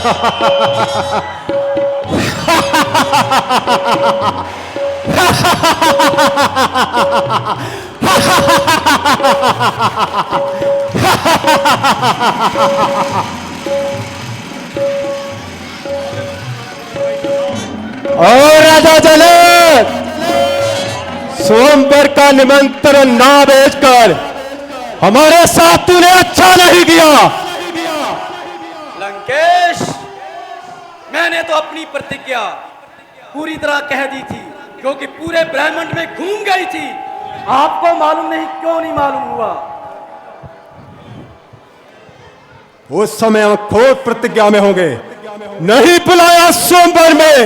और राजा जनक, स्वयंवर का निमंत्रण ना भेजकर हमारे साथ तूने अच्छा नहीं किया। लंकेश, मैंने तो अपनी प्रतिज्ञा पूरी तरह कह दी थी, क्योंकि पूरे ब्रह्मांड में घूम गई थी। आपको मालूम नहीं, क्यों नहीं मालूम हुआ? उस समय हम खुद प्रतिज्ञा में होंगे। नहीं बुलाया स्वयंवर में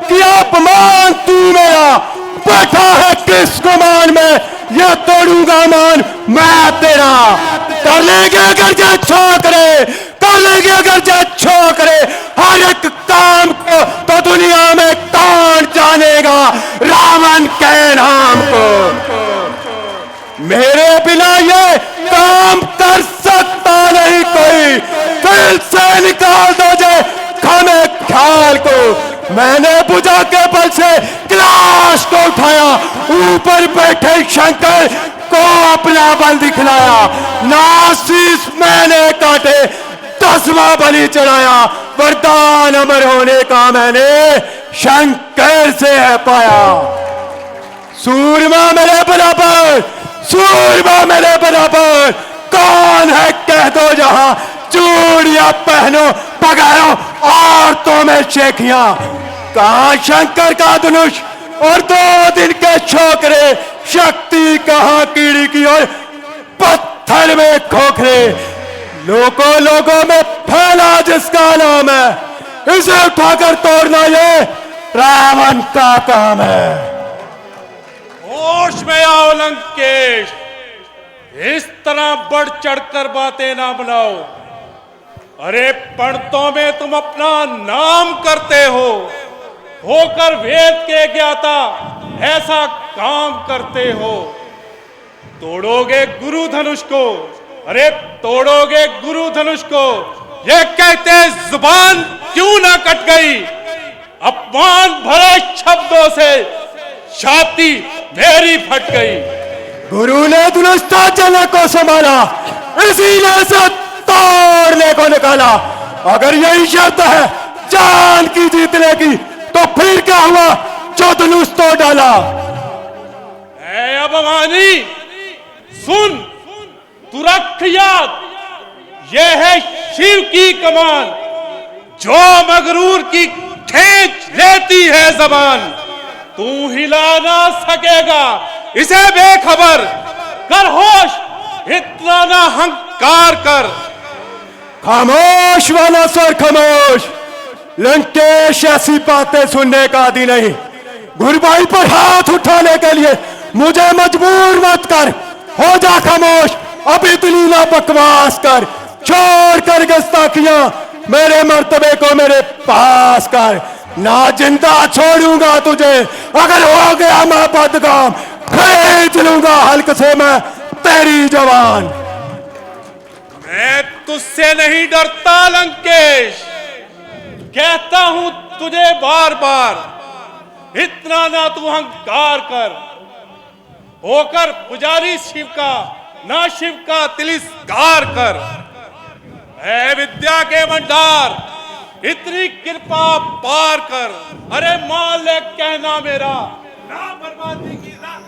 कि अपमान तू मेरा बैठा है किस गुमान में, ये तोड़ूंगा मान मैं तेरा। कर लेंगे अगर जे छोकरे, कर लेंगे अगर जे छोकरे, हर एक काम को तो दुनिया में कौन जानेगा रावण के नाम को। मेरे बिना ये काम कर सकता नहीं कोई, दिल से निकाल दो जे खाने ख्याल को। मैंने बुझा के बल से गिलास को उठाया, ऊपर बैठे शंकर को अपना बल दिखलाया। नासिस मैंने काटे, 10वां बलि चढ़ाया, वरदान अमर होने का मैंने शंकर से है पाया। सूरमा मेरे बराबर, सूरमा मेरे बराबर, कौन है कह दो जहां, चूड़ियां पहनो पगारो और तो में शेखियां। कहां शंकर का धनुष और 2 दिन के छोकरे, शक्ति कहां कीड़ी की और पत्थर में खोखरे। लोगों लोगों में फैला जिसका नाम है, इसे उठाकर तोड़ना ये रावण का काम है। होश में आओ लंकेश, इस तरह बढ़ चढ़कर बातें ना बनाओ। अरे पंडितों में तुम अपना नाम करते हो, होकर वेद के ज्ञाता ऐसा काम करते हो। तोड़ोगे गुरु धनुष को, अरे तोड़ोगे गुरु धनुष को, ये कहते जुबान क्यों ना कट गई। अपमान भरे शब्दों से छाती मेरी फट गई। गुरु ने दुरुस्ता जनक को संभाला, इसीलिए से तोड़ने को निकाला। अगर यही शर्त है जान की जीतने की, तो फिर क्या हुआ जो धनुष तोड़ डाला। ऐ अभिमानी सुन, तू रख याद, यह है शिव की कमान, जो मगरूर की खींच लेती है जबान। तू हिला ना सकेगा इसे बेखबर, कर होश इतना ना हंकार कर। खामोश वाला सर खामोश, लंकेश ऐसी बातें सुनने का आदि नहीं। गुरुभाई पर हाथ उठाने के लिए मुझे मजबूर मत कर, हो जा खामोश, अब इतनी ना बकवास कर। छोड़ कर गुस्ताखियां, मेरे मर्तबे को मेरे पास कर। ना जिंदा छोड़ूंगा तुझे, अगर हो गया मैं बदगाम, खींच लूंगा हल्क से मैं तेरी जवान। मैं तुझसे नहीं डरता लंकेश, कहता हूं तुझे बार बार, इतना ना तू अहंकार कर। होकर पुजारी शिव का, ना शिव का तिरस्कार कर। है विद्या के भंडार, इतनी कृपा पार कर। अरे मान ले कहना मेरा, ना बर्बादी की ना।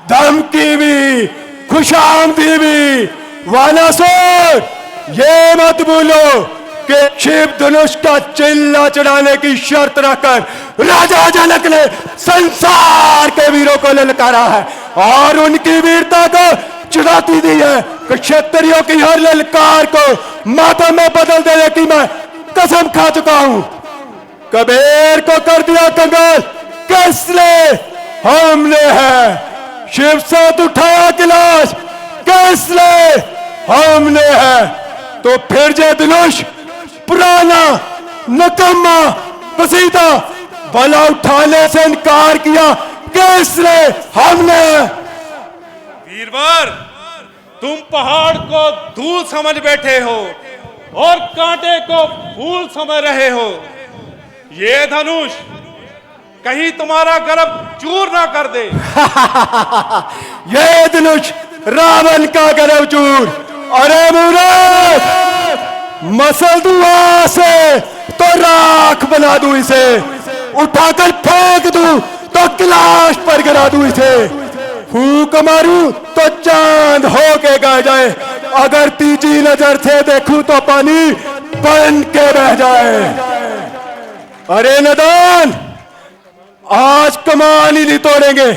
धमकी भी, खुशामदी भी, वानासुर, ये मत भूलो कि शिव धनुष का चिल्ला चढ़ाने की शर्त रखकर राजा जनक ने संसार के वीरों को ललकारा है और उनकी वीरता को चुनौती दी है कि क्षत्रियों की हर ललकार को मातम में बदल देने की मैं कसम खा चुका हूं। कबीर को कर दिया कंगाल किसने? हमने है। शिव से उठाया गिलास किसने? हमने है। तो फिर जे धनुष पुराना नकम्मा पसीदा भला उठाने से इनकार किया किसने? हमने। वीरवर तुम पहाड़ को धूल समझ बैठे हो और कांटे को फूल समझ रहे हो। ये धनुष कहीं तुम्हारा गर्भ चूर ना कर दे। ये धनुष रावण का गर्व चूर। अरे मूर्ख, मसल दूं वहां से तो राख बना दूं इसे, उठाकर फेंक दूं तो कैलाश पर गिरा दूं इसे, फूंक मारूं तो चांद होके गा जाए, अगर तीजी नजर से देखूं तो पानी बन के बह जाए। अरे नदान, आज कमान ही नहीं तोड़ेंगे,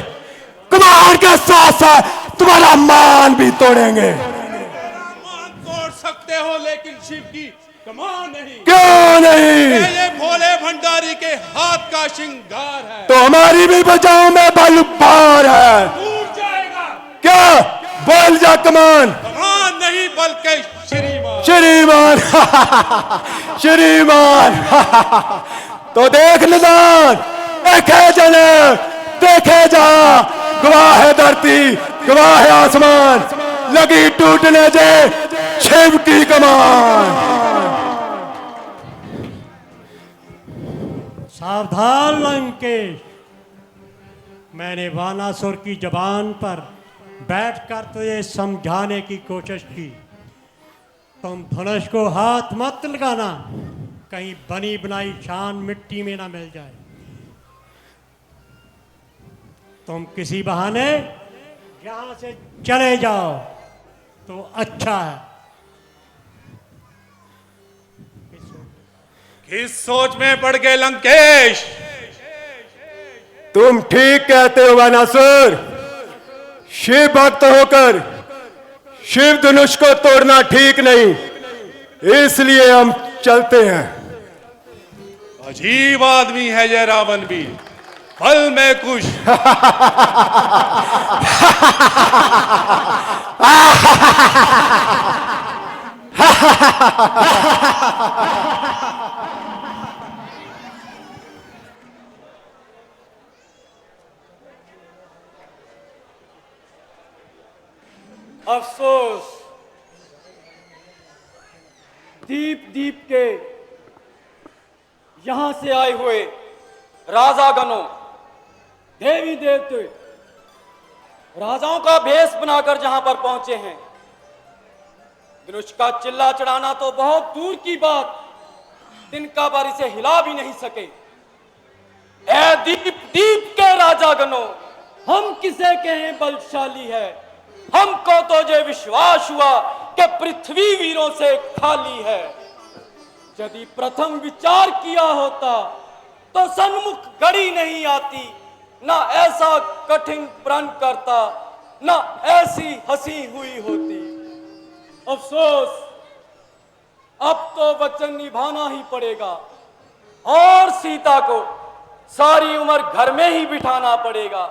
कमान के साथ साथ तुम्हारा मान भी तोड़ेंगे। मान तोड़ सकते हो लेकिन शिव की कमान नहीं। क्यों नहीं? ये भोले भंडारी के हाथ का श्रृंगार है। तो हमारी भी बचाओ में बल पार है। टूट जाएगा। क्या? बोल जा कमान। कमान नहीं बल्कि श्रीमान। श्रीमान। श्रीमान। तो देख निदान, देखे जने, देखे जा, गवाह है धरती, गवाह है आसमान, लगी टूटने से शिव की कमान। सावधान लंकेश, मैंने वानासुर की जबान पर बैठकर तुझे समझाने की कोशिश की। तुम धनुष को हाथ मत लगाना, कहीं बनी बनाई शान मिट्टी में ना मिल जाए। तुम किसी बहाने यहां से चले जाओ तो अच्छा है। किस सोच में पड़ गए लंकेश? तुम ठीक कहते हो वानासुर, शिव भक्त होकर शिव धनुष को तोड़ना ठीक नहीं, इसलिए हम चलते हैं। अजीब आदमी है ये रावण भी, फल में कुछ। अफसोस, दीप दीप के यहां से आए हुए राजागणों, देवी देवते, राजाओं का भेष बनाकर जहां पर पहुंचे हैं, धनुष का चिल्ला चढ़ाना तो बहुत दूर की बात, तिनका बारी से हिला भी नहीं सके। ऐ दीप दीप के राजागणों, हम किसे कहें बलशाली है, हमको तो ये विश्वास हुआ कि पृथ्वी वीरों से खाली है। यदि प्रथम विचार किया होता तो सन्मुख गड़ी नहीं आती, ना ऐसा कठिन प्रण करता, ना ऐसी हंसी हुई होती। अफसोस, अब तो वचन निभाना ही पड़ेगा और सीता को सारी उम्र घर में ही बिठाना पड़ेगा।